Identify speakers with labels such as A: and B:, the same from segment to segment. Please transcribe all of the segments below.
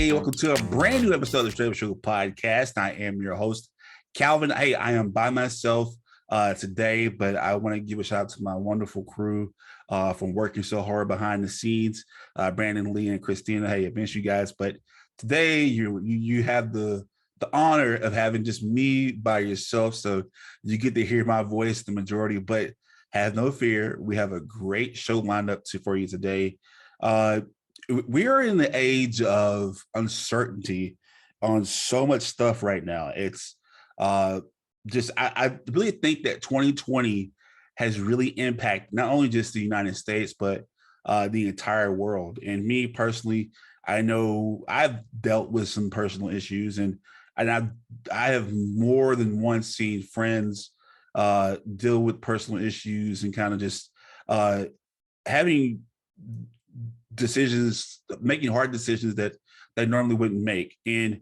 A: Hey, welcome to a brand new episode of the Straight Up Sugar Podcast. I am your host, Calvin. Hey, I am by myself today, but I want to give a shout out to my wonderful crew from working so hard behind the scenes, Brandon, Lee, and Christina. Hey, I miss you guys, but today you have the honor of having just me by yourself, so you get to hear my voice the majority. But have no fear, we have a great show lined up for you today. We are in the age of uncertainty on so much stuff right now. It's I really think that 2020 has really impacted not only just the United States, but the entire world. And me personally, I know I've dealt with some personal issues, and I have more than once seen friends deal with personal issues and kind of just having decisions, making hard decisions that they normally wouldn't make. And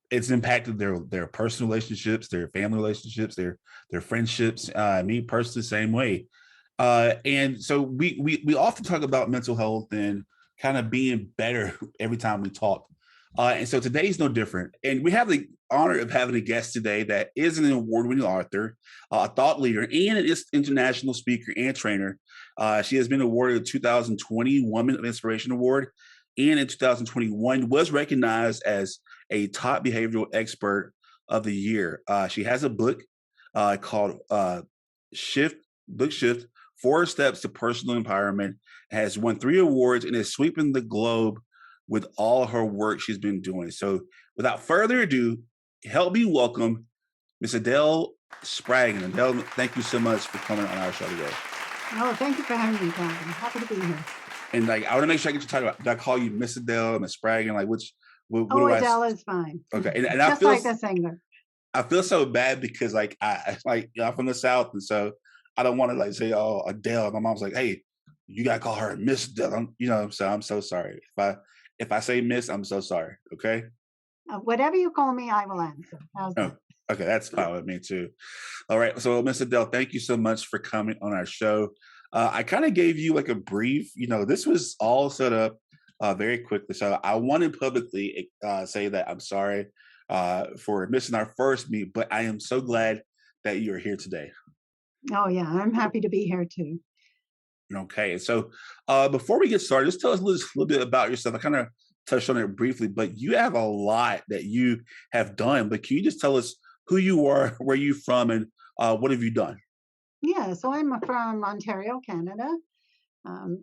A: it's impacted their personal relationships, their family relationships, their friendships. Me personally, the same way. And so we often talk about mental health and kind of being better every time we talk. And so today's no different. And we have the honor of having a guest today that is an award-winning author, a thought leader, and an international speaker and trainer. She has been awarded a 2020 Woman of Inspiration Award, and in 2021 was recognized as a top behavioral expert of the year. She has a book called Shift, 4 Steps to Personal Empowerment, has won 3 awards, and is sweeping the globe with all her work she's been doing. So without further ado, help me welcome Miss Adele Spraggon. Adele, thank you so much for coming on our show today.
B: Oh, thank you for having me, Calvin. Happy to be here.
A: And like, I want to make sure I get you title. Do I call you Miss Adele, Miss Spraggon? Like, what do
B: Adele is fine.
A: Okay, and
B: just I feel like the singer.
A: I feel so bad because I'm from the South, and so I don't want to like say, oh, Adele. My mom's like, hey, you gotta call her Miss Adele. So I'm so sorry if I say Miss, I'm so sorry. Okay.
B: Whatever you call me, I will answer.
A: Okay, that's fine with me too. All right, so Miss Adele, thank you so much for coming on our show. I kind of gave you like a brief. This was all set up very quickly, so I want to publicly say that I'm sorry for missing our first meet, but I am so glad that you're here today.
B: Oh yeah, I'm happy to be here too.
A: Okay, so before we get started, just tell us a little bit about yourself. I kind of touched on it briefly, but you have a lot that you have done. But can you just tell us who you are, where you're from, and what have you done?
B: Yeah, so I'm from Ontario, Canada.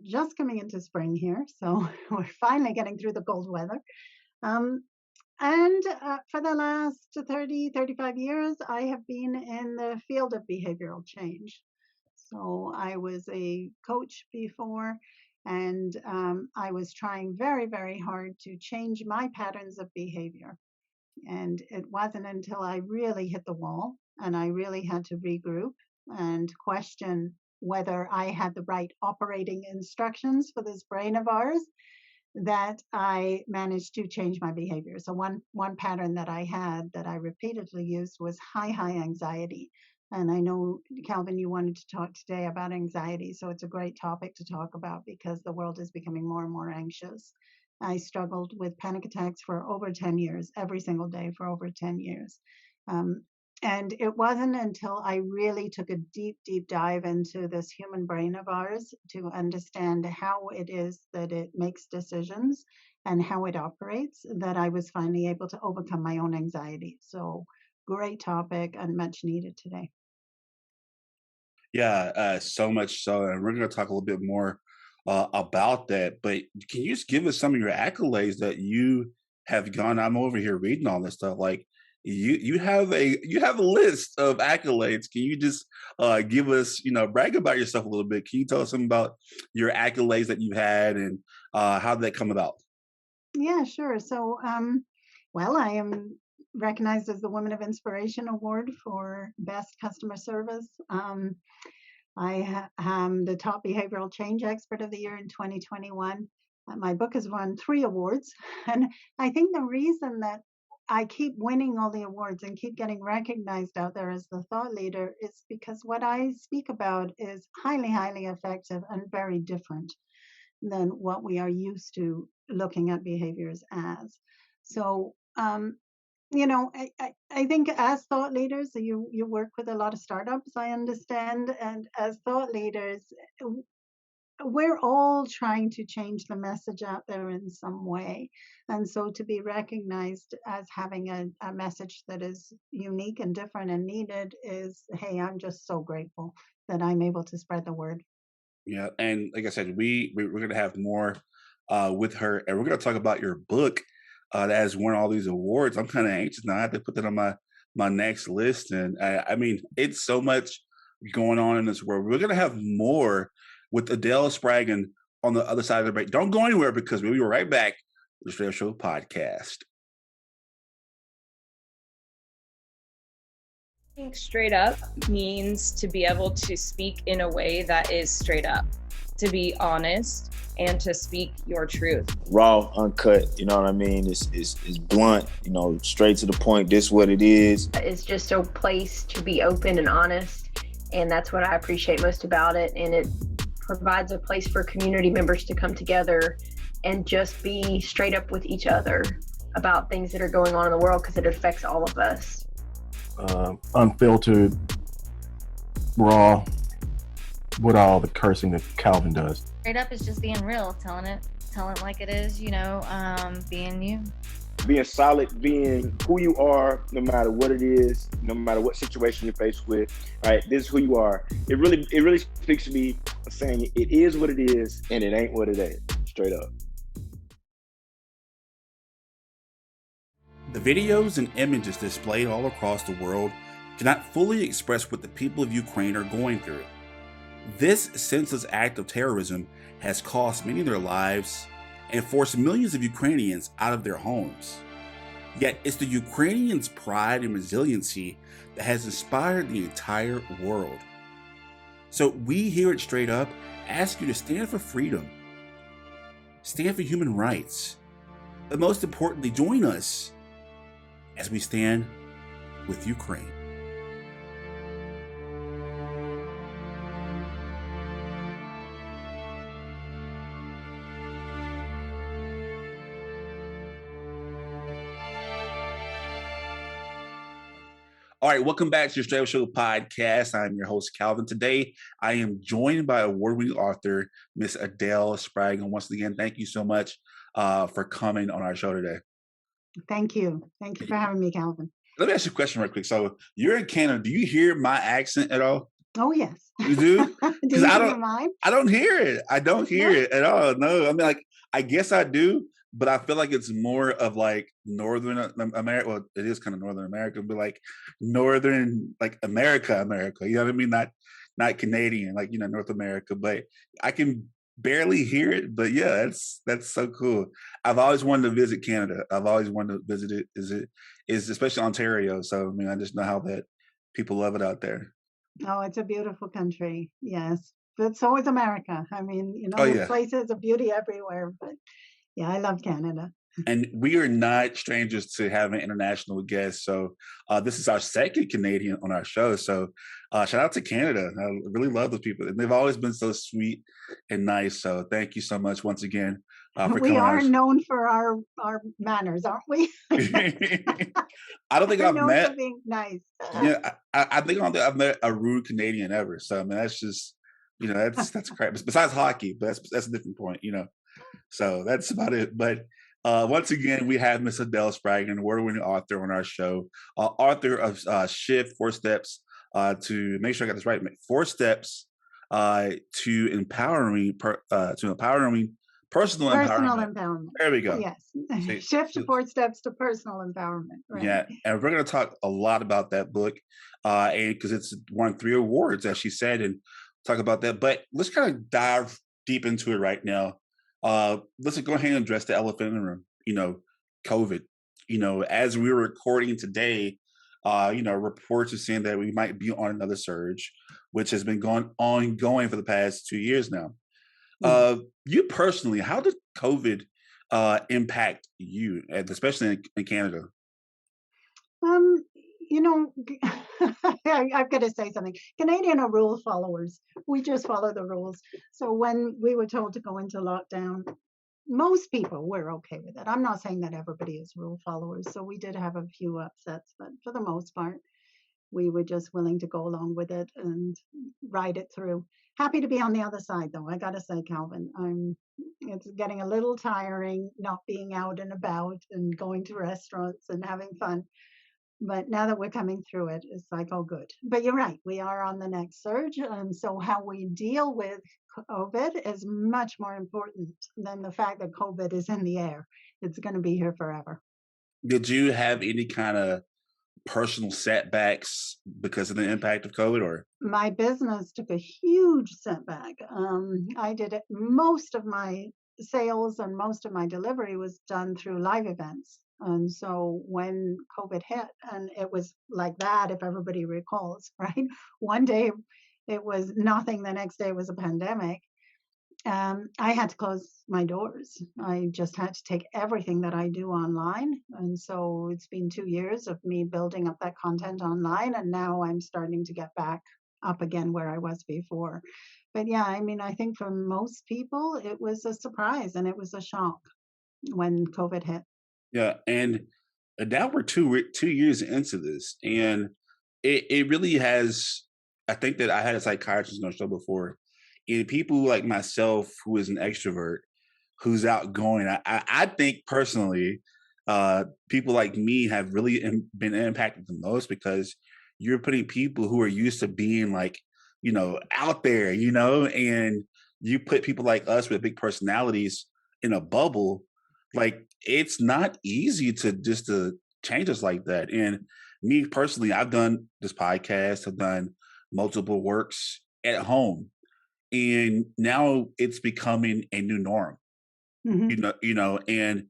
B: Just coming into spring here, so we're finally getting through the cold weather. And for the last 35 years, I have been in the field of behavioral change. So I was a coach before, and I was trying very, very hard to change my patterns of behavior. And it wasn't until I really hit the wall and I really had to regroup and question whether I had the right operating instructions for this brain of ours that I managed to change my behavior. So one pattern that I had that I repeatedly used was high anxiety. And I know, Calvin, you wanted to talk today about anxiety. So it's a great topic to talk about because the world is becoming more and more anxious. I struggled with panic attacks for over 10 years, every single day for over 10 years. And it wasn't until I really took a deep dive into this human brain of ours to understand how it is that it makes decisions and how it operates that I was finally able to overcome my own anxiety. So great topic and much needed today.
A: Yeah, so much so, and we're going to talk a little bit more about that. But can you just give us some of your accolades that you have gone? I'm over here reading all this stuff. Like you have a list of accolades. Can you just give us, brag about yourself a little bit? Can you tell us something about your accolades that you had and how did that come about?
B: Yeah, sure. So, I am recognized as the Woman of Inspiration Award for Best Customer Service. I am the Top Behavioral Change Expert of the Year in 2021. My book has won 3 awards. And I think the reason that I keep winning all the awards and keep getting recognized out there as the thought leader is because what I speak about is highly effective and very different. than what we are used to looking at behaviors as. So, I think as thought leaders, you work with a lot of startups, I understand, and as thought leaders, we're all trying to change the message out there in some way. And so to be recognized as having a message that is unique and different and needed is, hey, I'm just so grateful that I'm able to spread the word.
A: Yeah, and like I said, we're gonna have more with her, and we're gonna talk about your book that has won all these awards. I'm kind of anxious now. I have to put that on my next list, and I mean, it's so much going on in this world. We're gonna have more with Adele Spraggon on the other side of the break. Don't go anywhere because we'll be right back with the Straight Up Show podcast.
C: I think straight up means to be able to speak in a way that is straight up, to be honest, and to speak your truth.
D: Raw, uncut, you know what I mean? It's blunt, straight to the point. This what it is.
E: It's just a place to be open and honest, and that's what I appreciate most about it. And it provides a place for community members to come together and just be straight up with each other about things that are going on in the world, because it affects all of us.
F: Unfiltered, raw, with all the cursing that Calvin does.
G: Straight up is just being real, telling it like it is, being you.
D: Being solid, being who you are, no matter what it is, no matter what situation you're faced with. All right, this is who you are. It really speaks to me, saying it is what it is and it ain't what it ain't. Straight up.
A: The videos and images displayed all across the world cannot fully express what the people of Ukraine are going through. This senseless act of terrorism has cost many their lives and forced millions of Ukrainians out of their homes. Yet it's the Ukrainians' pride and resiliency that has inspired the entire world. So we here at Straight Up ask you to stand for freedom, stand for human rights, but most importantly, join us as we stand with Ukraine. All right, welcome back to your Straight Up Show podcast. I'm your host, Calvin. Today, I am joined by award-winning author, Miss Adele Spraggon. Once again, thank you so much for coming on our show today.
B: Thank you. Thank you for having me, Calvin.
A: Let me ask you a question real quick. So you're in Canada. Do you hear my accent at all?
B: Oh, yes.
A: You do?
B: Do you hear mine?
A: I don't hear it. I don't hear it at all. No, I mean, I guess I do, but I feel like it's more of like Northern America. Well, it is kind of Northern America, but like Northern, like America. You know what I mean? Not Canadian, like, North America. But I can barely hear it. But yeah, that's so cool. I've always wanted to visit Canada. I've always wanted to visit it. Is especially Ontario. So I mean, I just know how that people love it out there.
B: Oh, it's a beautiful country. Yes. But so is America. I mean,
A: Oh,
B: there's
A: yeah.
B: places of beauty everywhere. But yeah, I love Canada.
A: And we are not strangers to having international guests. So this is our second Canadian on our show. So shout out to Canada. I really love those people. And they've always been so sweet and nice. So thank you so much once again for coming.
B: We are known for our manners, aren't we?
A: I don't think
B: We're
A: I've
B: known
A: met.
B: for being nice.
A: Yeah, I think I don't think I've met a rude Canadian ever. So I mean, that's just that's crap. Besides hockey, but that's a different point. So that's about it. But once again, we have Miss Adele Spraggon, award-winning author on our show, author of Shift 4 Steps to make sure I got this right. 4 steps to empowering personal empowerment. There we go.
B: Yes. Shift to 4 steps to personal empowerment. Right?
A: Yeah, and we're going to talk a lot about that book, and because it's won 3 awards, as she said, and talk about that. But let's kind of dive deep into it right now. Let's go ahead and address the elephant in the room. COVID. As we were recording today, reports are saying that we might be on another surge, which has been ongoing for the past 2 years now. You personally, how did COVID impact you, and especially in Canada?
B: you know, I've got to say something. Canadian are rule followers. We just follow the rules. So when we were told to go into lockdown, most people were okay with it. I'm not saying that everybody is rule followers. So we did have a few upsets, but for the most part, we were just willing to go along with it and ride it through. Happy to be on the other side, though. I got to say, Calvin, it's getting a little tiring not being out and about and going to restaurants and having fun. But now that we're coming through it, it's like, oh, good. But you're right, we are on the next surge. And so how we deal with COVID is much more important than the fact that COVID is in the air. It's going to be here forever.
A: Did you have any kind of personal setbacks because of the impact of COVID, or?
B: My business took a huge setback. I did it. Most of my sales and most of my delivery was done through live events. And so when COVID hit, and it was like that, if everybody recalls, right? One day it was nothing, the next day it was a pandemic. I had to close my doors. I just had to take everything that I do online. And so it's been 2 years of me building up that content online. And now I'm starting to get back up again where I was before. But yeah, I mean, I think for most people, it was a surprise and it was a shock when COVID hit.
A: Yeah, and now we're 2 years into this, and it really has. I think that I had a psychiatrist on the show before, and people like myself, who is an extrovert, who's outgoing. I think personally, people like me have really been impacted the most because you're putting people who are used to being like, out there, and you put people like us with big personalities in a bubble. Like, it's not easy to change us like that. And me personally, I've done this podcast, I've done multiple works at home, and now it's becoming a new norm.
B: Mhm.
A: And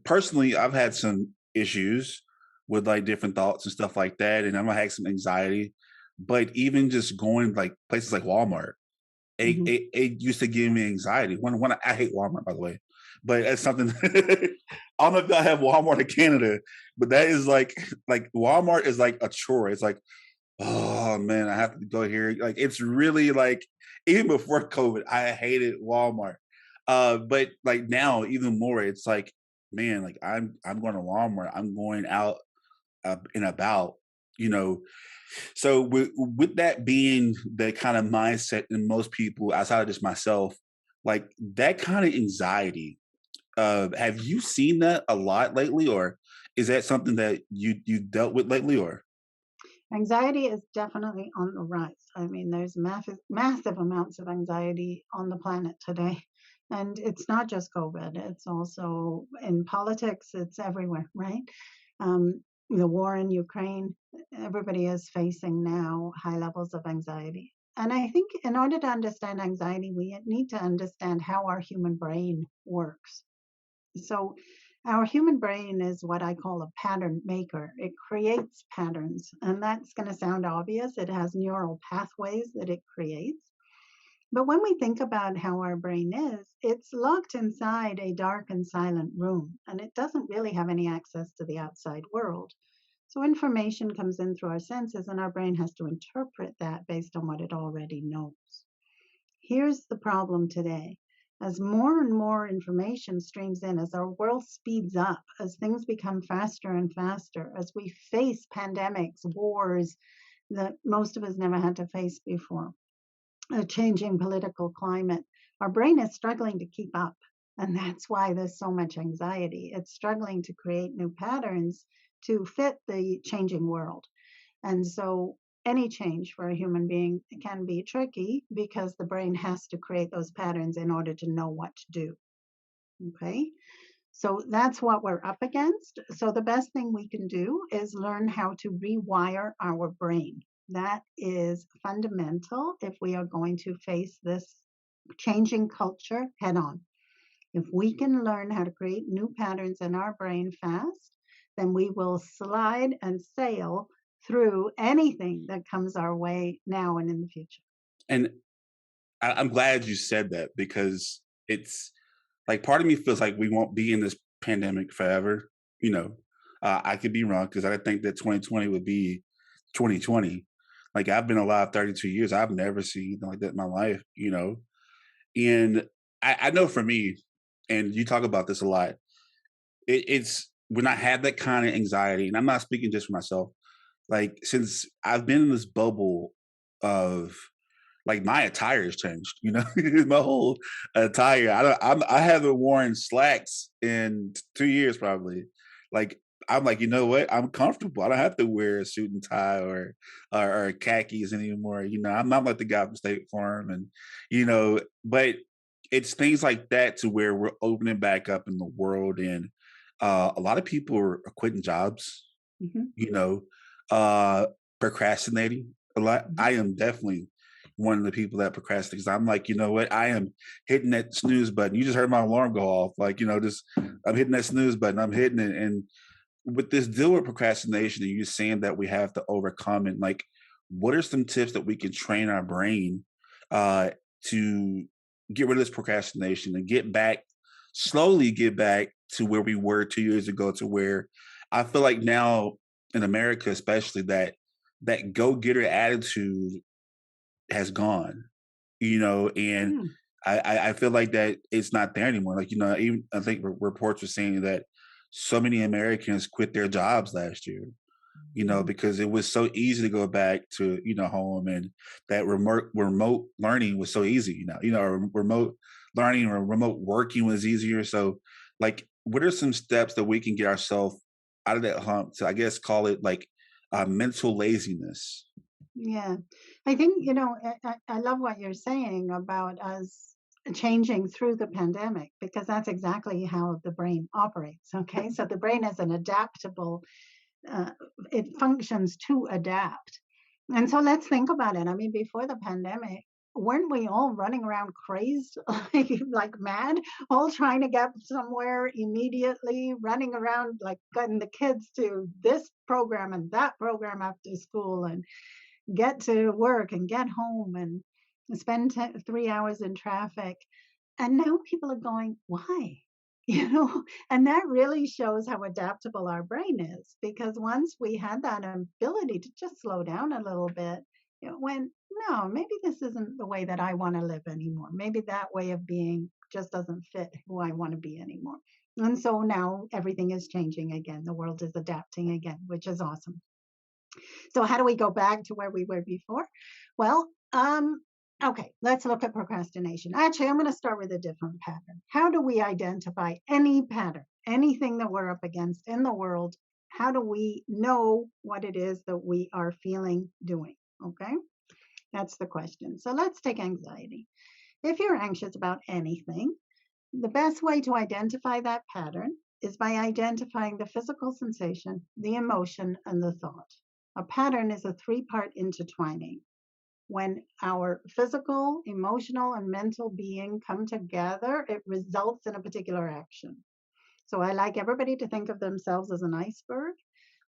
A: personally, I've had some issues with like different thoughts and stuff like that, and I've had some anxiety. But even just going like places like Walmart, it,
B: Mhm.
A: it, it used to give me anxiety. When I hate Walmart, by the way, but it's something. I don't know if I have Walmart in Canada, but that is like Walmart is like a chore. It's like, oh man, I have to go here. Like, it's really like, even before COVID, I hated Walmart. But like now, even more, it's like, man, like I'm going to Walmart. I'm going out and about, you know. So with that being the kind of mindset in most people outside of just myself, like that kind of anxiety. Have you seen that a lot lately, or is that something that you dealt with lately, or?
B: Anxiety is definitely on the rise. I mean, there's massive amounts of anxiety on the planet today. And it's not just COVID, it's also in politics, it's everywhere, right? The war in Ukraine, everybody is facing now high levels of anxiety. And I think in order to understand anxiety, we need to understand how our human brain works. So, our human brain is what I call a pattern maker. It creates patterns, and that's going to sound obvious. It has neural pathways that it creates. But when we think about how our brain is, it's locked inside a dark and silent room, and it doesn't really have any access to the outside world. So information comes in through our senses, and our brain has to interpret that based on what it already knows. Here's the problem today. As more and more information streams in, as our world speeds up, as things become faster and faster, as we face pandemics, wars that most of us never had to face before, a changing political climate, our brain is struggling to keep up. And that's why there's so much anxiety. It's struggling to create new patterns to fit the changing world. And so any change for a human being can be tricky because the brain has to create those patterns in order to know what to do. Okay. So that's what we're up against. So the best thing we can do is learn how to rewire our brain. That is fundamental if we are going to face this changing culture head on. If we can learn how to create new patterns in our brain fast, then we will slide and sail through anything that comes our way now and in the future.
A: And I'm glad you said that, because it's like part of me feels like we won't be in this pandemic forever, you know. I could be wrong because I think that 2020 would be 2020. Like I've been alive 32 years. I've never seen anything like that in my life, you know. And I know for me, and you talk about this a lot, it's when I have that kind of anxiety, and I'm not speaking just for myself, like since I've been in this bubble of like my attire has changed, you know, my whole attire. I haven't worn slacks in 2 years probably. Like I'm like, you know what? I'm comfortable. I don't have to wear a suit and tie or khakis anymore. You know, I'm not like the guy from State Farm, and you know, but it's things like that to where we're opening back up in the world, and a lot of people are quitting jobs,
B: Hmm.
A: you know, uh, procrastinating a lot.
B: Hmm.
A: I am definitely one of the people that procrastinates. I'm like, you know what? I am hitting that snooze button. You just heard my alarm go off. Like, you know, just I'm hitting that snooze button. I'm hitting it. And with this deal with procrastination, and you saying that we have to overcome it, like, what are some tips that we can train our brain uh, to get rid of this procrastination and slowly get back to where we were 2 years ago, to where I feel like now in America, especially that go getter attitude has gone, you know, and
B: Mm.
A: I feel like that it's not there anymore. Like, you know, even I think reports were saying that so many Americans quit their jobs last year, you know, because it was so easy to go back to, you know, home, and that remote learning was so easy, remote learning or remote working was easier. So like what are some steps that we can get ourselves out of that hump to, I guess, call it like mental laziness?
B: Yeah, I think, I love what you're saying about us changing through the pandemic, because that's exactly how the brain operates. Okay, so the brain is an adaptable, uh, it functions to adapt. And so let's think about it. I mean, before the pandemic, weren't we all running around crazed, like mad, all trying to get somewhere immediately, running around like getting the kids to this program and that program after school, and get to work and get home and spend 3 hours in traffic. And now people are going, why? You know, and that really shows how adaptable our brain is, because once we had that ability to just slow down a little bit, it went, no, maybe this isn't the way that I want to live anymore. Maybe that way of being just doesn't fit who I want to be anymore. And so now everything is changing again. The world is adapting again, which is awesome. So how do we go back to where we were before? Well, okay, let's look at procrastination. Actually, I'm going to start with a different pattern. How do we identify any pattern, anything that we're up against in the world? How do we know what it is that we are feeling doing? Okay, that's the question. So let's take anxiety. If you're anxious about anything, the best way to identify that pattern is by identifying the physical sensation, the emotion, and the thought. A pattern is a three-part intertwining. When our physical, emotional, and mental being come together, it results in a particular action. So I like everybody to think of themselves as an iceberg.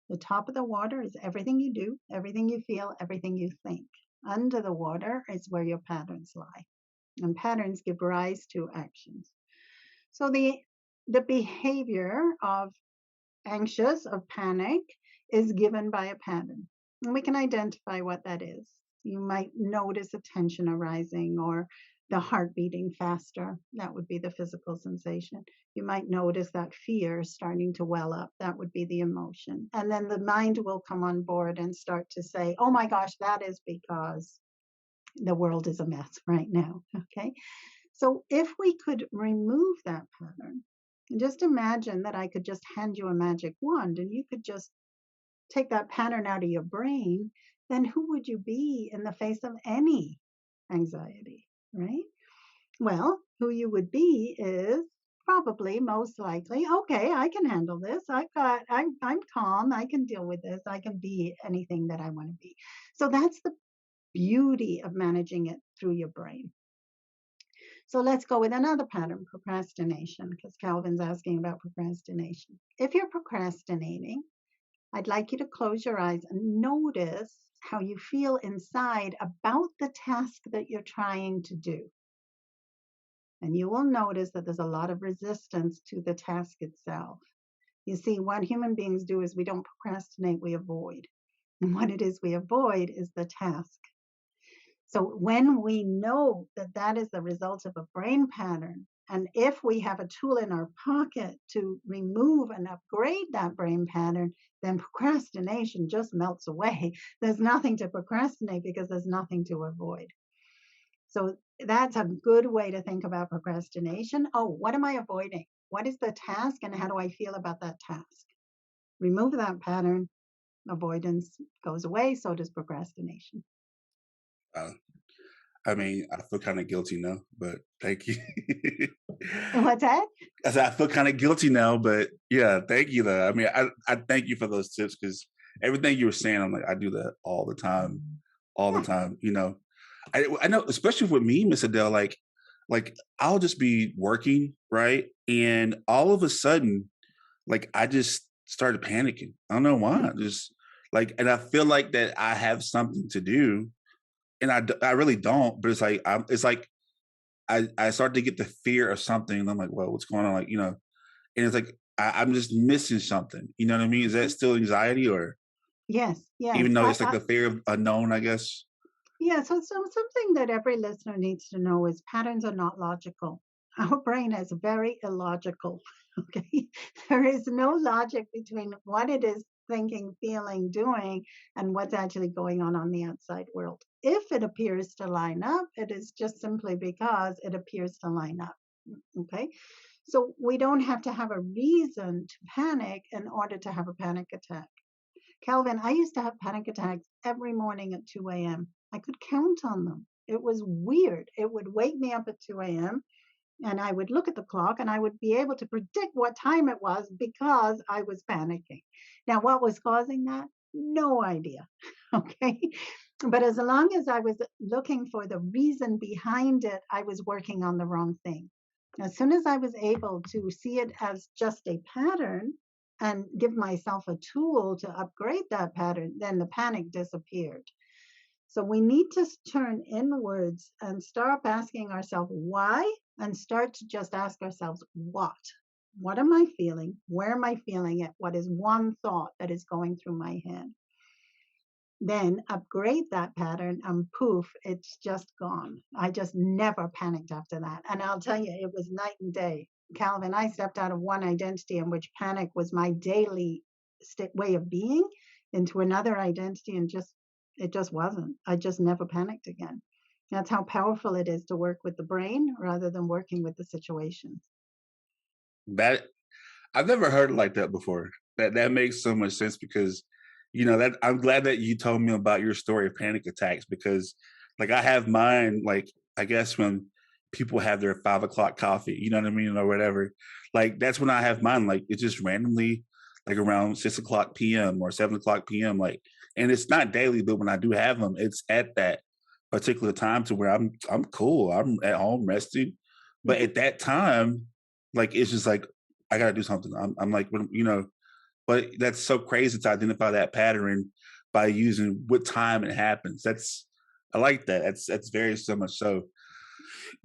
B: The top of the water is everything you do, everything you feel, everything you think. Under the water is where your patterns lie. And patterns give rise to actions. So the behavior of anxious, of panic, is given by a pattern. And we can identify what that is. You might notice a tension arising or the heart beating faster. That would be the physical sensation. You might notice that fear starting to well up. That would be the emotion. And then the mind will come on board and start to say, oh my gosh, that is because the world is a mess right now. Okay. So if we could remove that pattern, just imagine that I could just hand you a magic wand and you could just take that pattern out of your brain, then who would you be in the face of any anxiety, right? Well, who you would be is probably most likely, okay, I can handle this. I'm calm. I can deal with this. I can be anything that I want to be. So that's the beauty of managing it through your brain. So let's go with another pattern, procrastination, because Calvin's asking about procrastination. If you're procrastinating, I'd like you to close your eyes and notice how you feel inside about the task that you're trying to do. And you will notice that there's a lot of resistance to the task itself. You see, what human beings do is we don't procrastinate, we avoid. And what it is we avoid is the task. So when we know that that is the result of a brain pattern, and if we have a tool in our pocket to remove and upgrade that brain pattern, then procrastination just melts away. There's nothing to procrastinate because there's nothing to avoid. So that's a good way to think about procrastination. Oh, what am I avoiding? What is the task and how do I feel about that task? Remove that pattern, avoidance goes away, so does procrastination.
A: I mean, I feel kind of guilty now, but thank you.
B: What's that?
A: I said I feel kind of guilty now, but yeah, thank you though. I mean, I thank you for those tips because everything you were saying, I'm like, I do that all the time, all the time. You know, I know, especially with me, Miss Adele, like I'll just be working, right? And all of a sudden, like I just started panicking. I don't know why. Just like, and I feel like that I have something to do, and I really don't. But it's like I start to get the fear of something, and I'm like, well, what's going on? Like, you know, and it's like I'm just missing something. You know what I mean? Is that still anxiety, or
B: Yes, yes.
A: even though it's like the fear of unknown, I guess?
B: Yeah, so something that every listener needs to know is patterns are not logical. Our brain is very illogical. Okay. There is no logic between what it is thinking, feeling, doing, and what's actually going on the outside world. If it appears to line up, it is just simply because it appears to line up. Okay. So we don't have to have a reason to panic in order to have a panic attack. Calvin, I used to have panic attacks every morning at 2 a.m. I could count on them. It was weird. It would wake me up at 2 a.m. and I would look at the clock and I would be able to predict what time it was because I was panicking. Now, what was causing that? No idea. Okay. But as long as I was looking for the reason behind it, I was working on the wrong thing. As soon as I was able to see it as just a pattern and give myself a tool to upgrade that pattern, then the panic disappeared. So we need to turn inwards and start asking ourselves why, and start to just ask ourselves what. What am I feeling? Where am I feeling it? What is one thought that is going through my head? Then upgrade that pattern and poof, it's just gone. I just never panicked after that. And I'll tell you, it was night and day. Calvin, I stepped out of one identity in which panic was my daily way of being into another identity, and it just wasn't. I just never panicked again. That's how powerful it is to work with the brain rather than working with the situations.
A: That I've never heard it like that before. That makes so much sense because, you know, that I'm glad that you told me about your story of panic attacks because, like, I have mine. Like, I guess when people have their 5 o'clock coffee, you know what I mean, or whatever. Like, that's when I have mine. Like, it's just randomly, like around 6 o'clock p.m. or 7 o'clock p.m. Like, and it's not daily, but when I do have them, it's at that particular time to where I'm cool. I'm at home resting, but at that time, like, it's just like I gotta do something. I'm like, you know, but that's so crazy to identify that pattern by using what time it happens. I like that. That's very so much so.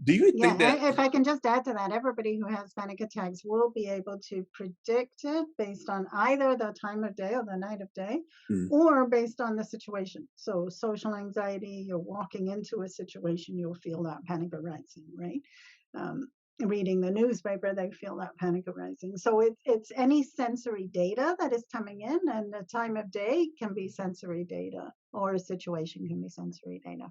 A: Do you
B: Yeah,
A: think that?
B: if I can just add to that, everybody who has panic attacks will be able to predict it based on either the time of day or the night of day,
A: Mm,
B: or based on the situation. So social anxiety, you're walking into a situation, you'll feel that panic arising, right? Reading the newspaper, they feel that panic arising. So it's any sensory data that is coming in, and the time of day can be sensory data, or a situation can be sensory data.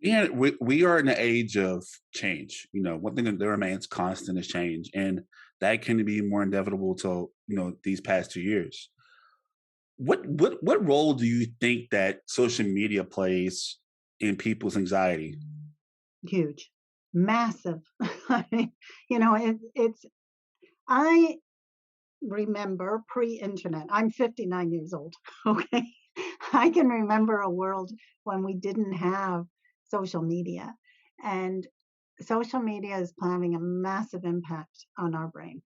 A: yeah, we are in an age of change. You know, one thing that remains constant is change, and that can be more inevitable to, you know, these past 2 years. What role do you think that social media plays in people's anxiety?
B: Huge, massive. I mean, you know, it's, I remember pre-internet. I'm 59 years old. Okay. I can remember a world when we didn't have social media, and social media is having a massive impact on our brain.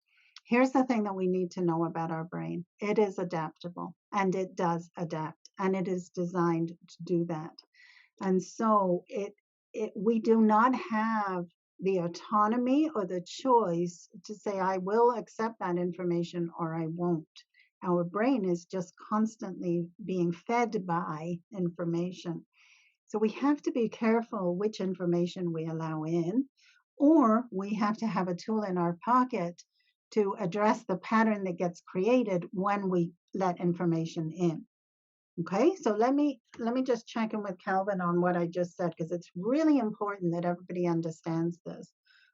B: Here's the thing that we need to know about our brain. It is adaptable, and it does adapt, and it is designed to do that. And so we do not have the autonomy or the choice to say, I will accept that information or I won't. Our brain is just constantly being fed by information. So we have to be careful which information we allow in, or we have to have a tool in our pocket to address the pattern that gets created when we let information in. Okay, so let me just check in with Calvin on what I just said, because it's really important that everybody understands this.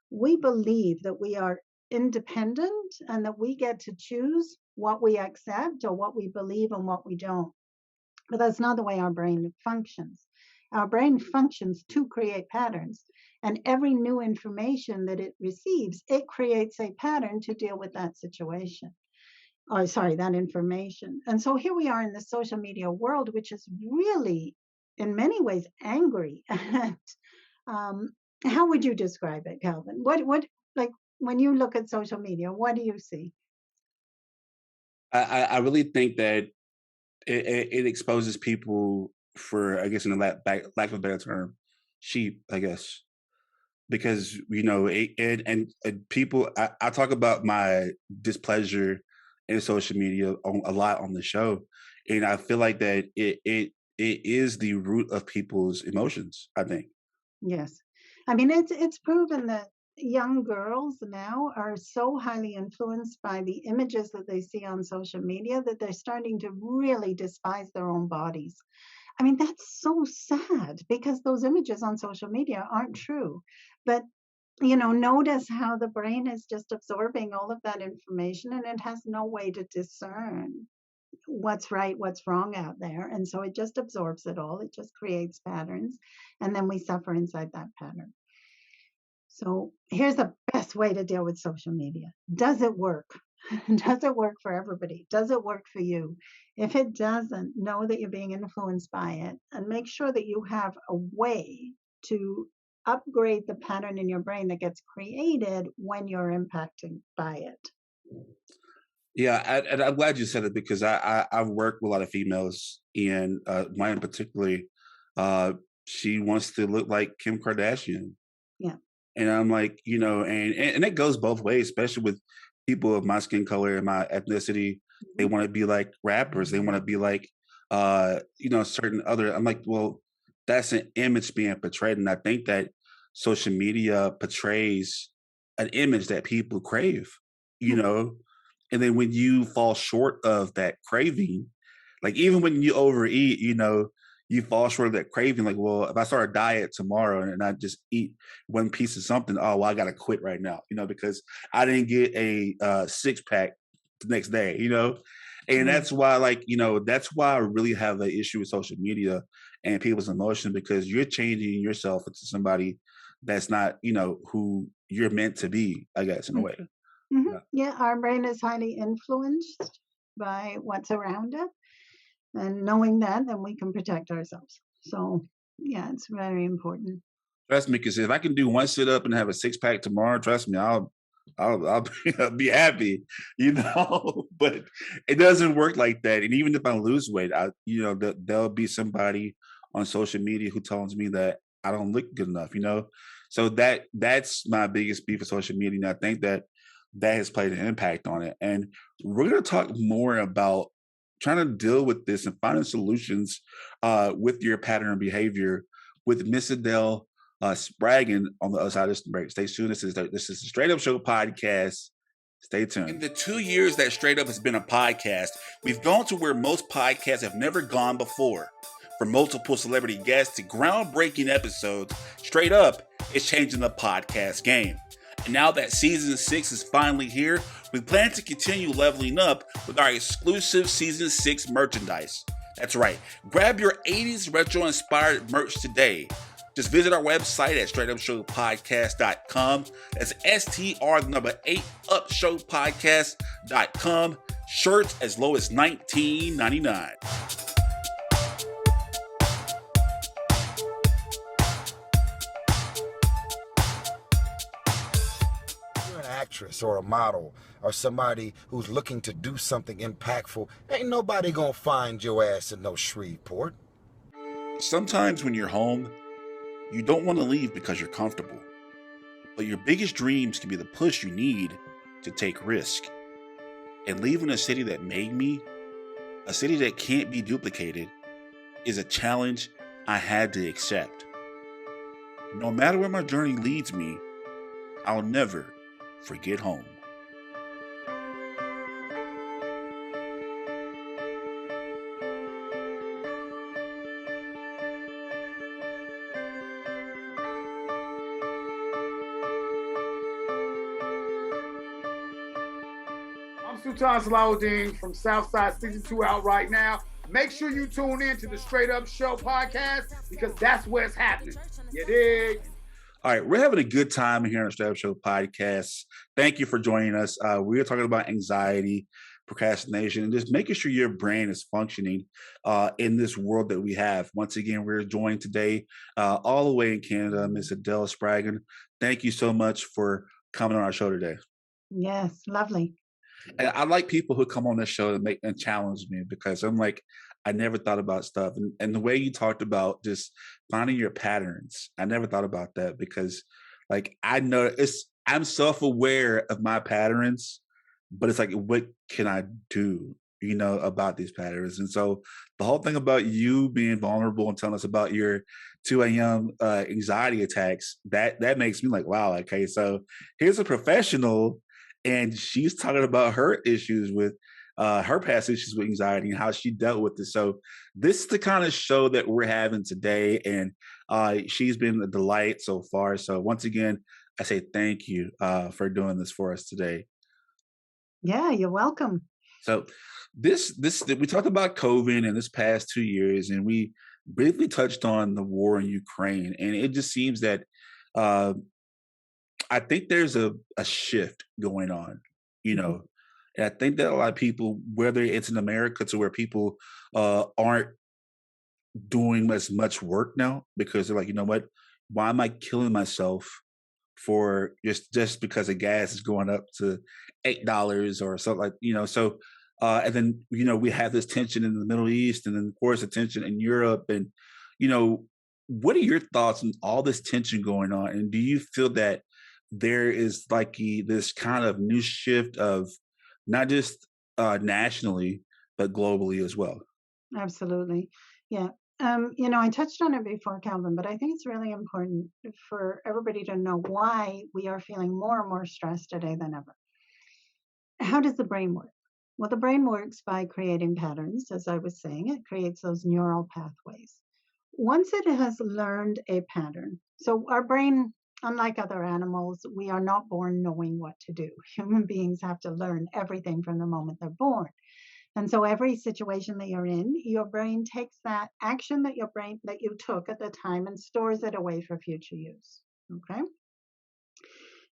B: We believe that we are independent and that we get to choose what we accept or what we believe and what we don't. But that's not the way our brain functions. Our brain functions to create patterns, and every new information that it receives, it creates a pattern to deal with that situation. Oh, sorry, that information. And so here we are in the social media world, which is really, in many ways, angry at. How would you describe it, Calvin? What, like, when you look at social media, what do you see?
A: I really think that it exposes people for, I guess, in the lack of a better term, sheep, I guess, because and people. I talk about my displeasure in social media a lot on the show, and I feel like that it is the root of people's emotions, I think.
B: Yes. I mean, it's proven that young girls now are so highly influenced by the images that they see on social media that they're starting to really despise their own bodies. I mean, that's so sad because those images on social media aren't true. But, notice how the brain is just absorbing all of that information and it has no way to discern what's right, what's wrong out there. And so it just absorbs it all. It just creates patterns. And then we suffer inside that pattern. So here's the best way to deal with social media. Does it work? Does it work for everybody? Does it work for you? If it doesn't, know that you're being influenced by it and make sure that you have a way to upgrade the pattern in your brain that gets created when you're impacted by it.
A: Yeah, and I'm glad you said it because I've worked with a lot of females, and mine particularly, she wants to look like Kim Kardashian.
B: Yeah.
A: And I'm like, and it goes both ways, especially with people of my skin color and my ethnicity. They want to be like rappers. They want to be like, certain other. I'm like, well, that's an image being portrayed. And I think that social media portrays an image that people crave, and then when you fall short of that craving, like even when you overeat, you fall short of that craving. Like, well, if I start a diet tomorrow and I just eat one piece of something, oh, well, I got to quit right now, because I didn't get a 6-pack the next day, and that's why, that's why I really have an issue with social media and people's emotion, because you're changing yourself into somebody that's not, who you're meant to be, I guess, in a way.
B: Mm-hmm. Yeah, our brain is highly influenced by what's around it. And knowing that, then we can protect ourselves. So, yeah, it's very important.
A: Trust me, because if I can do one sit up and have a 6-pack tomorrow, trust me, I'll be happy, But it doesn't work like that. And even if I lose weight, there'll be somebody on social media who tells me that I don't look good enough, So that's my biggest beef with social media, and I think that has played an impact on it. And we're going to talk more about trying to deal with this and finding solutions with your pattern of behavior with Miss Adele Spraggon on the other side of this break. Stay tuned. This is the Straight Up Show podcast. Stay tuned. In the 2 years that Straight Up has been a podcast, we've gone to where most podcasts have never gone before. From multiple celebrity guests to groundbreaking episodes, Straight Up is changing the podcast game. And now that season 6 is finally here, we plan to continue leveling up with our exclusive season 6 merchandise. That's right, grab your 80s retro inspired merch today. Just visit our website at straightupshowpodcast.com. That's STR8 upshowpodcast.com. Shirts as low as $19.99.
H: Actress or a model or somebody who's looking to do something impactful, ain't nobody gonna find your ass in no Shreveport.
A: Sometimes when you're home, you don't want to leave because you're comfortable. But your biggest dreams can be the push you need to take risk. And leaving a city that made me, a city that can't be duplicated, is a challenge I had to accept. No matter where my journey leads me, I'll never forget home.
I: I'm Sultan Salahuddin from Southside 62 out right now. Make sure you tune in to the Straight Up Show podcast because that's where it's happening. You dig?
A: All right, we're having a good time here on the Straight Up Show podcast. Thank you for joining us. We're talking about anxiety, procrastination, and just making sure your brain is functioning in this world that we have. Once again, we're joined today all the way in Canada, Miss Adele Spraggon. Thank you so much for coming on our show today.
B: Yes, lovely.
A: And I like people who come on this show and challenge me because I'm like, I never thought about stuff. And the way you talked about just finding your patterns, I never thought about that because like I'm self-aware of my patterns, but it's like, what can I do, about these patterns? And so the whole thing about you being vulnerable and telling us about your 2 a.m. Anxiety attacks, that makes me like, wow, okay, so here's a professional and she's talking about her issues with her past issues with anxiety and how she dealt with it. So this is the kind of show that we're having today. And she's been a delight so far. So once again, I say thank you for doing this for us today.
B: Yeah, you're welcome.
A: So this we talked about COVID in this past 2 years, and we briefly touched on the war in Ukraine. And it just seems that I think there's a shift going on, and I think that a lot of people, whether it's in America to where people aren't doing as much work now because they're like, you know what, why am I killing myself for just because the gas is going up to $8 or something like, so and then, we have this tension in the Middle East and then of course the tension in Europe and, what are your thoughts on all this tension going on? And do you feel that there is like this kind of new shift of not just nationally, but globally as well?
B: Absolutely. Yeah. I touched on it before, Calvin, but I think it's really important for everybody to know why we are feeling more and more stressed today than ever. How does the brain work? Well, the brain works by creating patterns, as I was saying. It creates those neural pathways. Once it has learned a pattern, so our brain, unlike other animals, we are not born knowing what to do. Human beings have to learn everything from the moment they're born. And so every situation that you're in, your brain takes that action that you took at the time and stores it away for future use. Okay?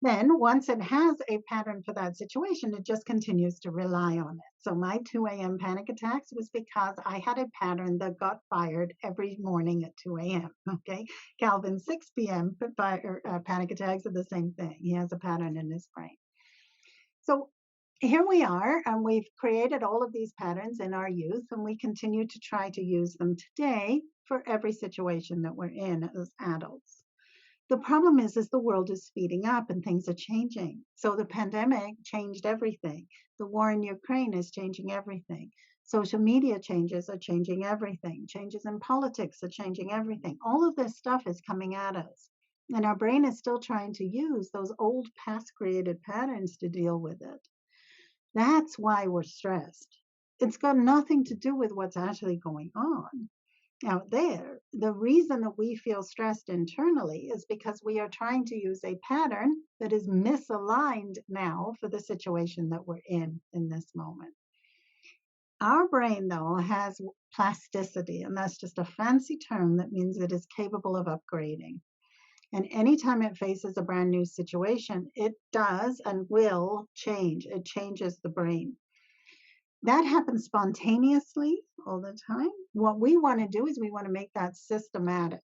B: Then once it has a pattern for that situation, it just continues to rely on it. So my 2 a.m. panic attacks was because I had a pattern that got fired every morning at 2 a.m. Okay? Calvin's 6 p.m. Panic attacks are the same thing. He has a pattern in his brain. So here we are, and we've created all of these patterns in our youth, and we continue to try to use them today for every situation that we're in as adults. The problem is the world is speeding up and things are changing. So the pandemic changed everything. The war in Ukraine is changing everything. Social media changes are changing everything. Changes in politics are changing everything. All of this stuff is coming at us. And our brain is still trying to use those old past created patterns to deal with it. That's why we're stressed. It's got nothing to do with what's actually going on out there. The reason that we feel stressed internally is because we are trying to use a pattern that is misaligned now for the situation that we're in this moment. Our brain, though, has plasticity, and that's just a fancy term that means it is capable of upgrading. And anytime it faces a brand new situation, it does and will change. It changes the brain. That happens spontaneously all the time. What we want to do is we want to make that systematic.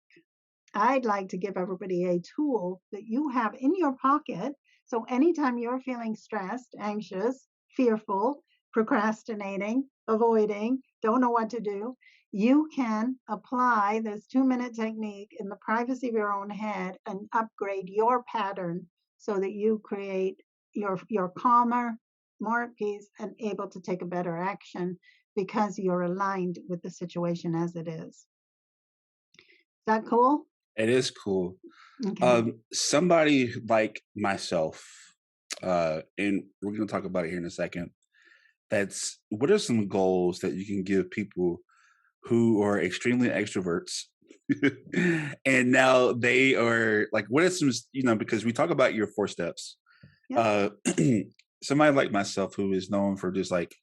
B: I'd like to give everybody a tool that you have in your pocket. So anytime you're feeling stressed, anxious, fearful, procrastinating, avoiding, don't know what to do, you can apply this 2-minute technique in the privacy of your own head and upgrade your pattern so that you create you're calmer, more at peace, and able to take a better action because you're aligned with the situation as it is. Is that cool?
A: It is cool.
B: Okay.
A: Somebody like myself, and we're going to talk about it here in a second. What are some goals that you can give people who are extremely extroverts and now they are like, what are some, because we talk about your 4 steps.
B: Yeah.
A: Somebody like myself who is known for just like,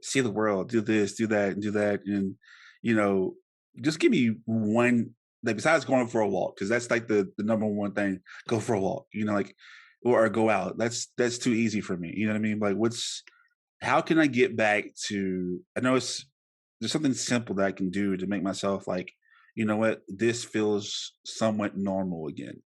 A: see the world, do this, do that, and do that. And, just give me one, like besides going for a walk, because that's like the number one thing, go for a walk, or go out. That's too easy for me. You know what I mean? Like how can I get back to, I know there's something simple that I can do to make myself like, you know what, this feels somewhat normal again.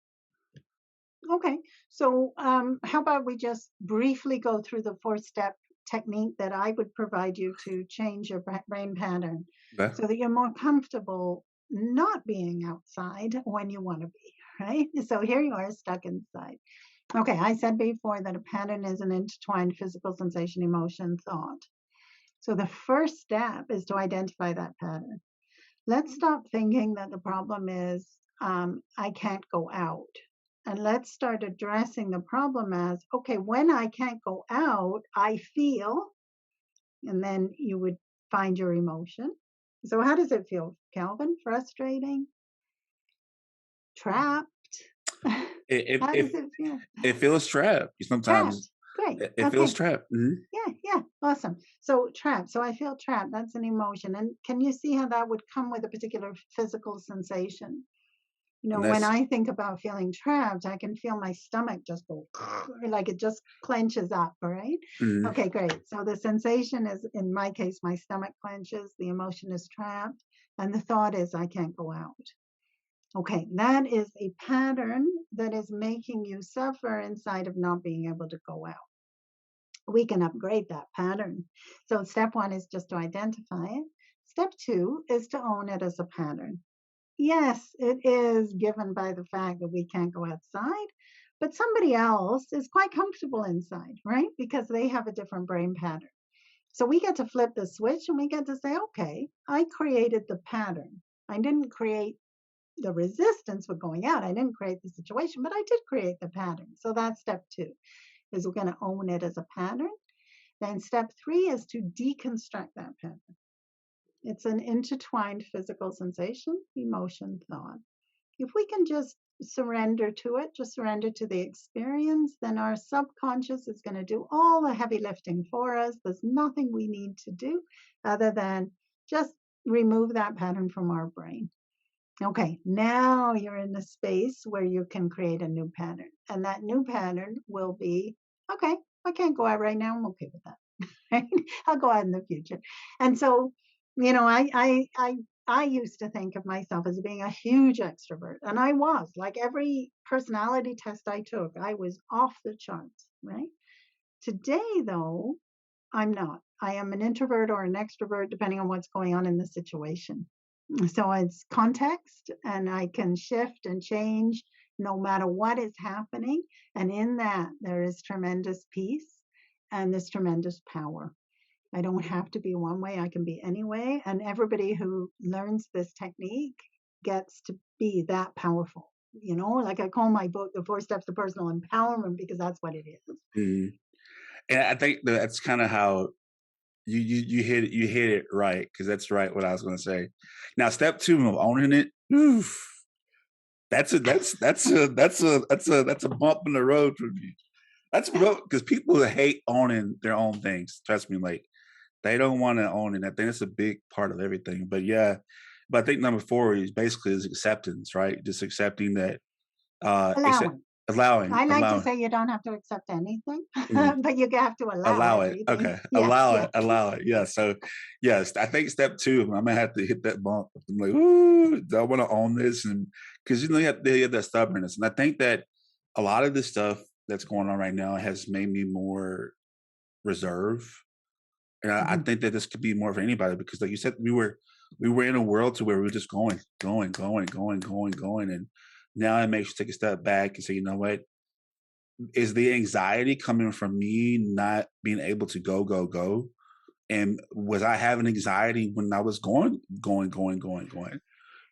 B: Okay. So how about we just briefly go through the 4-step technique that I would provide you to change your brain pattern so that you're more comfortable not being outside when you want to be, right? So here you are stuck inside. Okay, I said before that a pattern is an intertwined physical sensation, emotion, thought. So the first step is to identify that pattern. Let's stop thinking that the problem is I can't go out. And let's start addressing the problem as, okay, when I can't go out, I feel, and then you would find your emotion. So how does it feel, Calvin? Frustrating? Trapped? How does it feel?
A: It feels trapped. Sometimes
B: Great.
A: It feels trapped. Mm-hmm.
B: Yeah, awesome. So trapped. So I feel trapped. That's an emotion. And can you see how that would come with a particular physical sensation? When I think about feeling trapped, I can feel my stomach just go like it just clenches up, right?
A: Mm-hmm.
B: Okay, great. So the sensation is, in my case, my stomach clenches, the emotion is trapped, and the thought is I can't go out. Okay, that is a pattern that is making you suffer inside of not being able to go out. We can upgrade that pattern. So step 1 is just to identify it. Step 2 is to own it as a pattern. Yes, it is given by the fact that we can't go outside, but somebody else is quite comfortable inside, right? Because they have a different brain pattern. So we get to flip the switch and we get to say, okay, I created the pattern. I didn't create the resistance for going out. I didn't create the situation, but I did create the pattern. So that's step 2, is we're going to own it as a pattern. Then step 3 is to deconstruct that pattern. It's an intertwined physical sensation, emotion, thought. If we can just surrender to it, just surrender to the experience, then our subconscious is going to do all the heavy lifting for us. There's nothing we need to do other than just remove that pattern from our brain. Okay, now you're in a space where you can create a new pattern. And that new pattern will be, okay, I can't go out right now. I'm okay with that. Right? I'll go out in the future. And so, I used to think of myself as being a huge extrovert. And I was, like every personality test I took, I was off the charts, right? Today, though, I'm not. I am an introvert or an extrovert, depending on what's going on in the situation. So it's context, and I can shift and change no matter what is happening. And in that, there is tremendous peace and this tremendous power. I don't have to be one way. I can be any way. And everybody who learns this technique gets to be that powerful. Like I call my book, The 4 Steps to Personal Empowerment, because that's what it is.
A: Mm-hmm. And I think that's kind of how you hit it right, because that's right what I was going to say. Now, step 2 of owning it, oof, that's a bump in the road for me. That's because people hate owning their own things. Trust me, like they don't want to own it. I think that's a big part of everything. But yeah, I think number 4 is basically acceptance, right? Just accepting that. Allowing.
B: I like to say you don't have to accept anything, but you have to allow
A: it.
B: Everything.
A: Okay.
B: Yes,
A: Allow it. Yeah. So yes, I think step 2, I'm gonna have to hit that bump. I'm like, ooh, do I want to own this? And because you have that stubbornness. And I think that a lot of the stuff that's going on right now has made me more reserved. And I think that this could be more for anybody, because like you said, we were in a world to where we were just going. And now it makes you take a step back and say, you know what? is the anxiety coming from me not being able to go? And was I having anxiety when I was going?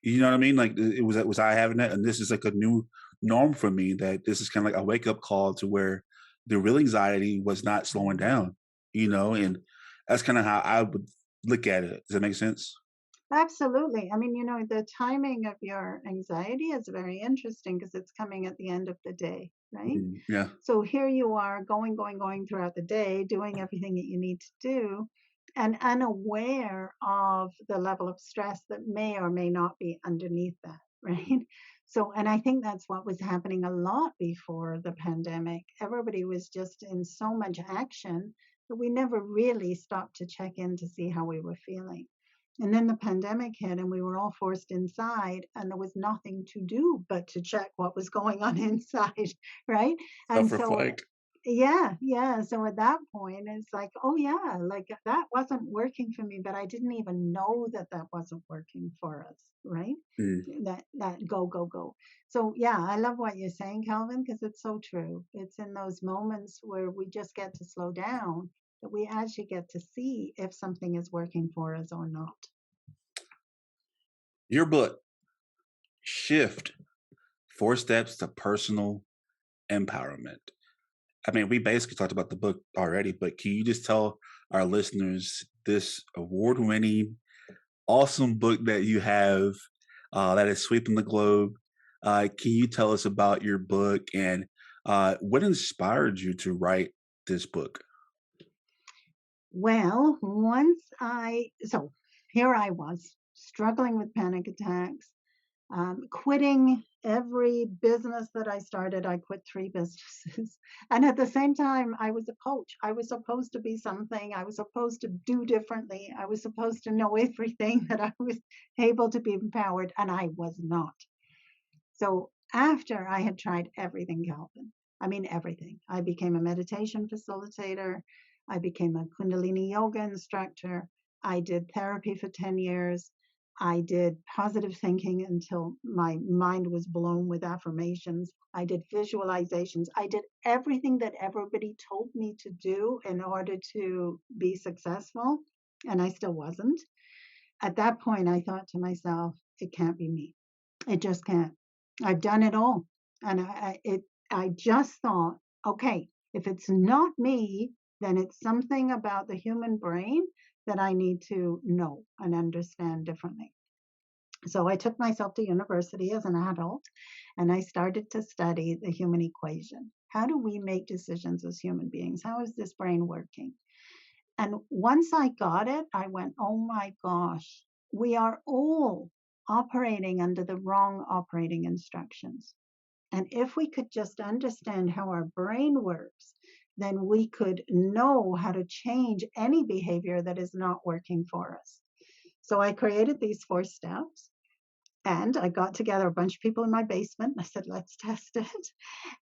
A: You know what I mean? Like, was I having that? And this is like a new norm for me, that this is kind of like a wake up call to where the real anxiety was not slowing down, and that's kind of how I would look at it. Does that make sense?
B: Absolutely. I mean, the timing of your anxiety is very interesting because it's coming at the end of the day, right?
A: Yeah.
B: So here you are going throughout the day, doing everything that you need to do, and unaware of the level of stress that may or may not be underneath that, right? So, and I think that's what was happening a lot before the pandemic. Everybody was just in so much action that we never really stopped to check in to see how we were feeling. And then the pandemic hit and we were all forced inside and there was nothing to do but to check what was going on inside, right? And so,
A: Self-reflect.
B: yeah. So at that point, it's like, oh yeah, like that wasn't working for me, but I didn't even know that wasn't working for us, right? That go. So yeah, I love what you're saying, Calvin, because it's so true. It's in those moments where we just get to slow down that we actually get to see if something is working for us or not.
A: Your book, Shift: 4 Steps to Personal Empowerment. I mean, we basically talked about the book already, but can you just tell our listeners this award-winning, awesome book that you have that is sweeping the globe? Can you tell us about your book and what inspired you to write this book?
B: Well, so here I was struggling with panic attacks, quitting every business that I started. I quit 3 businesses. And at the same time, I was a coach. I was supposed to be something. I was supposed to do differently. I was supposed to know everything, that I was able to be empowered, and I was not. So after I had tried everything, Calvin, I mean, everything, I became a meditation facilitator. I became a Kundalini yoga instructor. I did therapy for 10 years. I did positive thinking until my mind was blown with affirmations. I did visualizations. I did everything that everybody told me to do in order to be successful, and I still wasn't. At that point, I thought to myself, it can't be me. It just can't. I've done it all. And I just thought, okay, if it's not me, then it's something about the human brain that I need to know and understand differently. So I took myself to university as an adult and I started to study the human equation. How do we make decisions as human beings? How is this brain working? And once I got it, I went, oh my gosh, we are all operating under the wrong operating instructions. And if we could just understand how our brain works, then we could know how to change any behavior that is not working for us. So I created these 4 steps and I got together a bunch of people in my basement. I said, let's test it.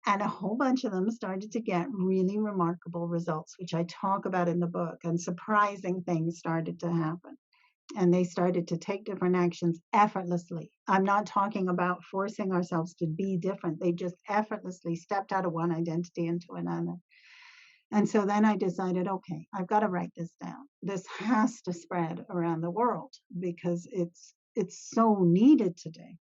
B: And a whole bunch of them started to get really remarkable results, which I talk about in the book, and surprising things started to happen. And they started to take different actions effortlessly. I'm not talking about forcing ourselves to be different. They just effortlessly stepped out of one identity into another. And so then I decided, okay, I've got to write this down. This has to spread around the world because it's so needed today.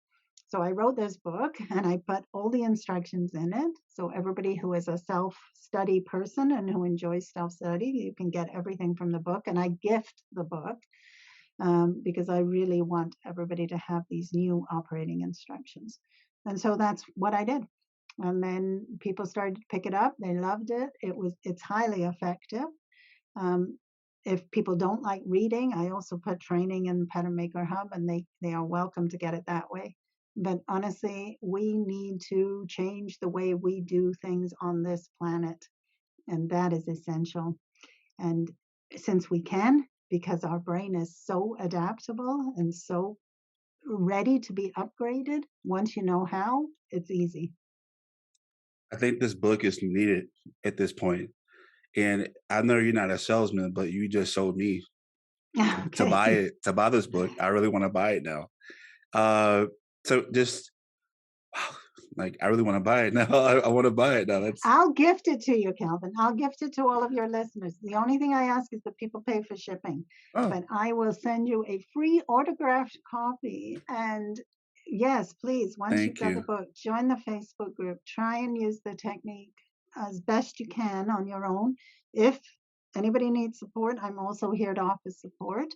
B: So I wrote this book and I put all the instructions in it. So everybody who is a self-study person and who enjoys self-study, you can get everything from the book. And I gift the book because I really want everybody to have these new operating instructions. And so that's what I did. And then people started to pick it up. They loved it. It's highly effective. If people don't like reading, I also put training in Pattern Maker Hub, and they are welcome to get it that way. But honestly, we need to change the way we do things on this planet, and that is essential. And since we can, because our brain is so adaptable and so ready to be upgraded, once you know how, it's easy.
A: I think this book is needed at this point. And I know you're not a salesman, but you just sold me to buy this book. I really want to buy it now. So just, like, I really want to buy it now. I want to buy it now. That's
B: I'll gift it to you, Calvin. I'll gift it to all of your listeners. The only thing I ask is that people pay for shipping,
A: oh,
B: but I will send you a free autographed copy. And yes, please, once you've
A: thank
B: got the
A: you.
B: book, join the Facebook group. Try and use the technique as best you can on your own. If anybody needs support, I'm also here to offer support.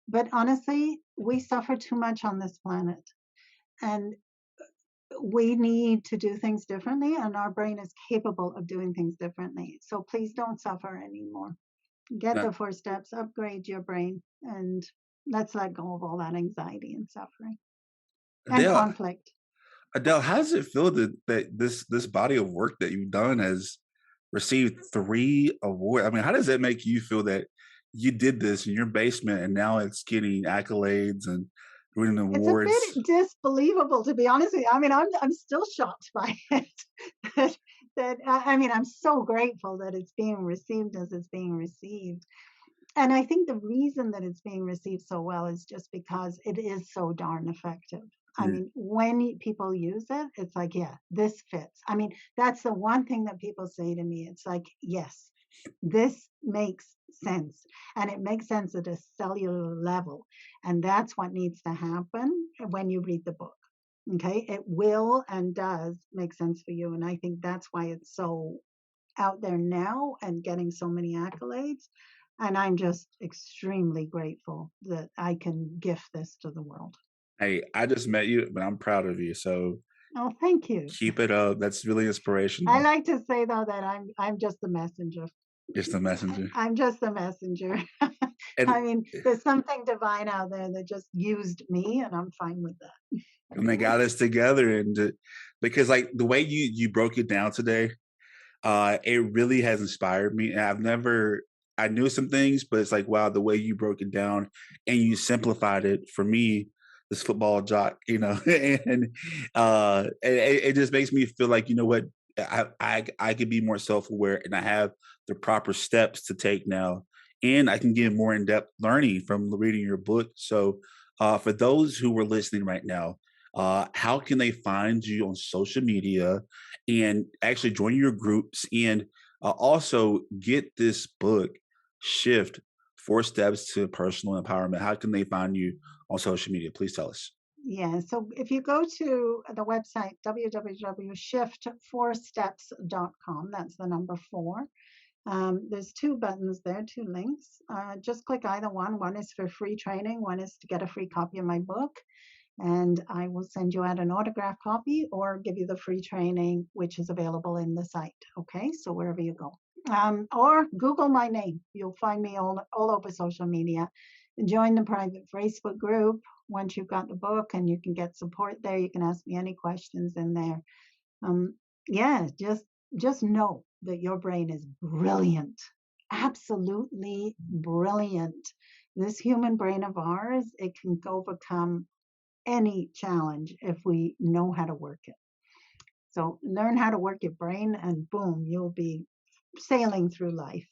B: But honestly, we suffer too much on this planet. And we need to do things differently, and our brain is capable of doing things differently. So please don't suffer anymore. Get
A: Now,
B: the 4 steps, upgrade your brain, and let's let go of all that anxiety and suffering and
A: Adele,
B: conflict.
A: Adele, how does it feel that this body of work that you've done has received 3 awards? I mean, how does that make you feel that you did this in your basement and now it's getting accolades and winning
B: It's a
A: awards?
B: bit disbelievable, to be honest with you. I mean, I'm still shocked by it. I mean, I'm so grateful that it's being received as it's being received. And I think the reason that it's being received so well is just because it is so darn effective. I
A: Yeah.
B: mean, when people use it, it's like, yeah, this fits. I mean, that's the one thing that people say to me. It's like, yes, this makes sense. And it makes sense at a cellular level. And that's what needs to happen when you read the book. Okay. It will and does make sense for you. And I think that's why it's so out there now and getting so many accolades. And I'm just extremely grateful that I can gift this to the world.
A: Hey, I just met you, but I'm proud of you. So
B: Oh, thank you.
A: keep it up. That's really
B: I
A: inspirational.
B: like to say though that I'm just the messenger.
A: Just the messenger.
B: I'm just the messenger.
A: And
B: I mean, there's something divine out there that just used me, and I'm fine with that.
A: and they got us together, and because like the way you broke it down today, it really has inspired me. And I knew some things, but it's like, wow, the way you broke it down and you simplified it for me, this football jock, and it just makes me feel like, you know what, I could be more self-aware, and I have the proper steps to take now, and I can get more in-depth learning from reading your book. So for those who are listening right now, how can they find you on social media and actually join your groups, and also get this book, Shift 4 Steps to Personal Empowerment? How can they find you on social media? Please tell us.
B: Yeah, so if you go to the website www.shift4steps.com, that's the number 4. There's 2 buttons there, 2 links. Just click either one. One is for free training, one is to get a free copy of my book. And I will send you out an autograph copy or give you the free training, which is available in the site. Okay, so wherever you go. Or Google my name. You'll find me all over social media. Join the private Facebook group once you've got the book, and you can get support there. You can ask me any questions in there. Yeah, just know that your brain is brilliant, absolutely brilliant. This human brain of ours, it can overcome any challenge if we know how to work it. So learn how to work your brain, and boom, you'll be sailing through life.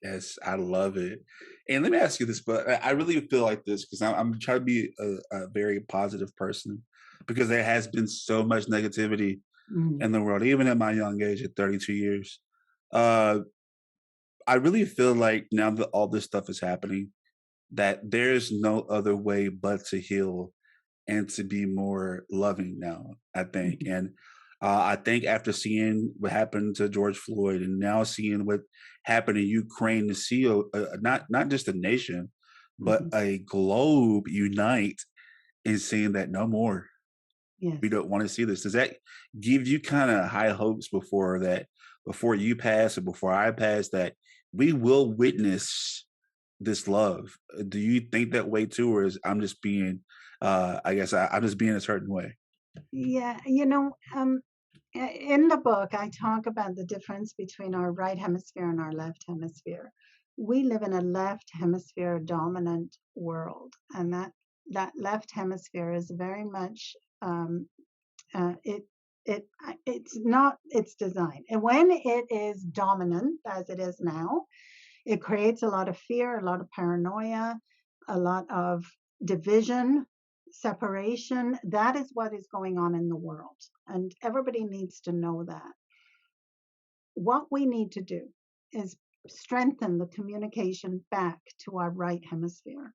A: Yes, I love it. And let me ask you this, but I really feel like this because I'm trying to be a very positive person, because there has been so much negativity in the world, even at my young age at 32 years. I really feel like now that all this stuff is happening, that there's no other way but to heal and to be more loving now, I think. And I think after seeing what happened to George Floyd, and now seeing what happened in Ukraine, to see not just a nation, but a globe unite and saying that no more,
B: Yes.
A: we don't want to see this. Does that give you kind of high hopes before you pass, or before I pass, that we will witness this love? Do you think that way too, or is I'm just being I guess I'm just being a certain way?
B: Yeah, in the book, I talk about the difference between our right hemisphere and our left hemisphere. We live in a left hemisphere dominant world, and that left hemisphere is very much it's not its design. And when it is dominant, as it is now, it creates a lot of fear, a lot of paranoia, a lot of division, separation. That is what is going on in the world. And everybody needs to know that. What we need to do is strengthen the communication back to our right hemisphere.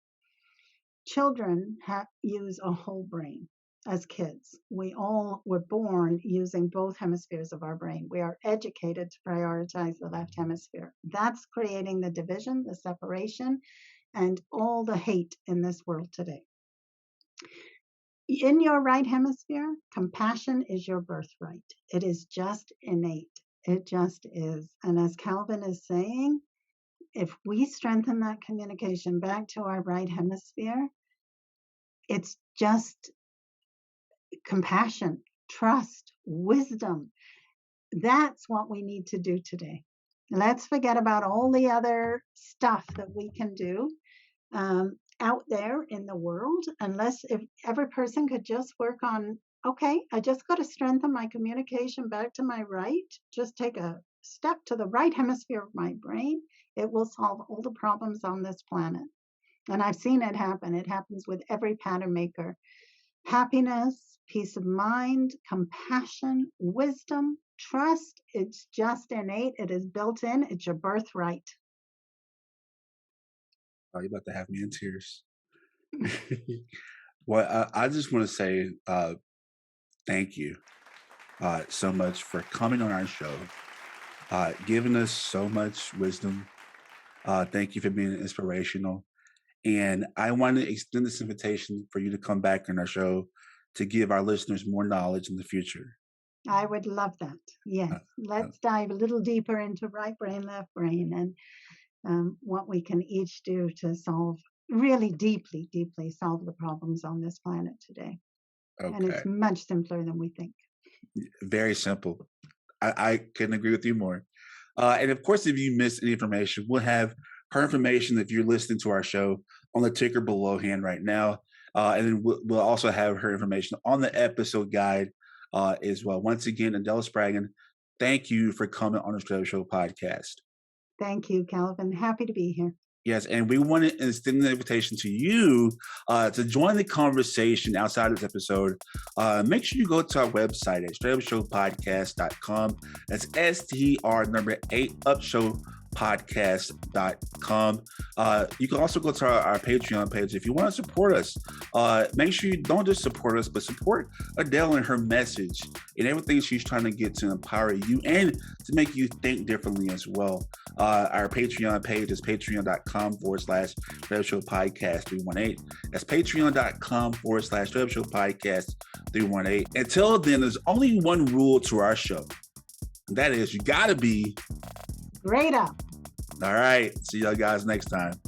B: Children use a whole brain. As kids, we all were born using both hemispheres of our brain. We are educated to prioritize the left hemisphere. That's creating the division, the separation, and all the hate in this world today. In your right hemisphere, compassion is your birthright. It is just innate. It just is. And as Calvin is saying, if we strengthen that communication back to our right hemisphere, it's just compassion, trust, wisdom. That's what we need to do today. Let's forget about all the other stuff that we can do out there in the world, if every person could just work on, okay, I just got to strengthen my communication back to my right, just take a step to the right hemisphere of my brain, it will solve all the problems on this planet. And I've seen it happen. It happens with every pattern maker. Happiness, peace of mind, compassion, wisdom, trust, it's just innate. It is built in. It's your birthright.
A: Oh, you're about to have me in tears. Well, I just want to say thank you so much for coming on our show, giving us so much wisdom. Thank you for being inspirational. And I want to extend this invitation for you to come back on our show to give our listeners more knowledge in the future.
B: I would love that. Yes. Let's dive a little deeper into right brain, left brain, and what we can each do to solve, really deeply, deeply solve the problems on this planet today. Okay. And it's much simpler than we think.
A: Very simple. I couldn't agree with you more. And of course, if you missed any information, we'll have her information if you're listening to our show on the ticker below hand right now. And then we'll also have her information on the episode guide as well. Once again, Adele Spraggon, thank you for coming on the Straight Up Show podcast.
B: Thank you, Calvin. Happy to be here.
A: Yes, and we want to extend the invitation to you to join the conversation outside of this episode. Make sure you go to our website at straightupshowpodcast.com. That's STR8 upshowpodcast.com. You can also go to our Patreon page if you want to support us. Make sure you don't just support us, but support Adele and her message and everything she's trying to get to empower you and to make you think differently as well. Our Patreon page is patreon.com/StraightUpShowPodcast 318. That's patreon.com/StraightUpShowPodcast 318. Until then, there's only one rule to our show. That is, you got to be
B: straight up.
A: All right. See y'all guys next time.